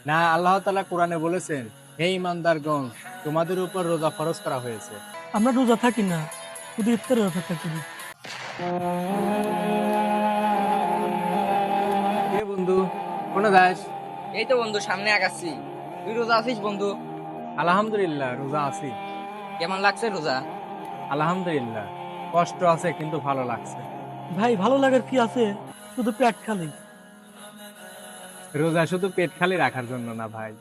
না, আল্লাহ তাআলা কোরআনে বলেছেন, হে ঈমানদারগণ, তোমাদের উপর রোজা ফরজ করা হয়েছে। আমরা রোজা থাকি না, শুধু ইফতারের অপেক্ষা করি। কে বন্ধু, কোনে যাস? এই তো বন্ধু সামনে আগাচ্ছি। তুই রোজা আছিস বন্ধু? আলহামদুলিল্লাহ, রোজা আছি। কেমন লাগছে রোজা? আলহামদুলিল্লাহ, কষ্ট আছে কিন্তু ভালো লাগছে। ভাই ভালো লাগার কি আছে, শুধু পেট খালি। রোজা শুধু পেট খালি রাখার জন্য না ভাই।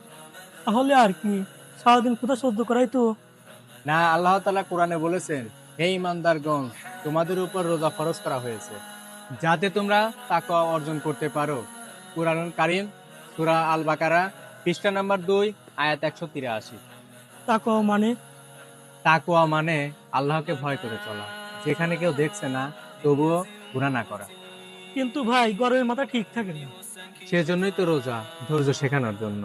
তাহলে আর কি, সারাদিন ক্ষুধা সহ্য করাই তো। না, আল্লাহ তাআলা কোরআনে বলেছেন, হে ঈমানদারগণ, তোমাদের উপর রোজা ফরজ করা হয়েছে যাতে তোমরা তাকওয়া অর্জন করতে পারো। কুরআনুল কারীম, সূরা আল বাকারা, পৃষ্ঠা নাম্বার 2, আয়াত 183। তাকওয়া মানে? তাকওয়া মানে আল্লাহকে ভয় করে চলা, যেখানে কেউ দেখছে না তবুও গুনাহ না করা। কিন্তু ভাই গরমের মাথা ঠিক থাকে না। সেজন্যই তো রোজা, ধৈর্য শেখানোর জন্য।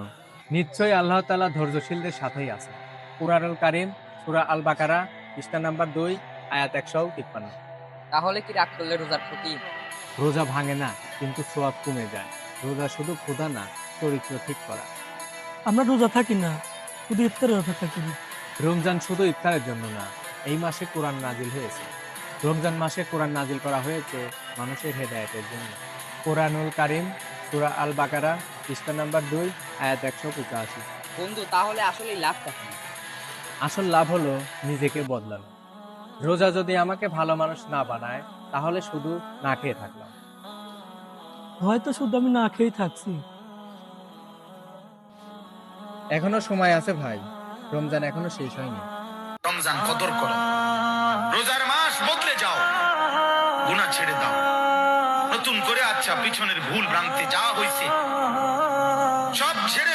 নিশ্চয়ই আল্লাহ তাআলা ধৈর্যশীলদের সাথেই আছে। কুরআনুল কারীম, সূরা আল বাকারা, পৃষ্ঠা নাম্বার 2, আয়াত 153। তাহলে কি রাগ করলে রোজার ক্ষতি? রোজা ভাঙে না, কিন্তু সোয়াব কমে যায়। রোজা শুধু ক্ষুধা না, চরিত্র ঠিক করা। আমরা রোজা থাকি না, শুধু ইফতারের অপেক্ষা করি। রমজান শুধু ইফতারের জন্য না, এই মাসে কোরআন নাজিল হয়েছে। রমজান মাসে কোরআন নাজিল করা হয়েছে মানুষের হেদায়েতের জন্য। কোরআনুল কারীম, সূরা আল বাকারা, পৃষ্ঠা নাম্বার 2, আয়াত 185। বন্ধু তাহলে আসলে লাভটা কি? আসল লাভ হলো নিজেকে বদলানো। রোজা যদি আমাকে ভালো মানুষ না বানায়, তাহলে শুধু না খেয়ে থাকলাম। হয়তো শুধু আমি না খেয়েই থাকছি। এখনো সময় আছে ভাই, রমজান এখনো শেষ হয়নি। রমজান কদর করো, রোজার মাস বদলে যাও, গুনাহ ছেড়ে দাও, নতুন করে আচ্ছা পিছনের ভুল ভ্রান্তি যা হইছে সব ছেড়ে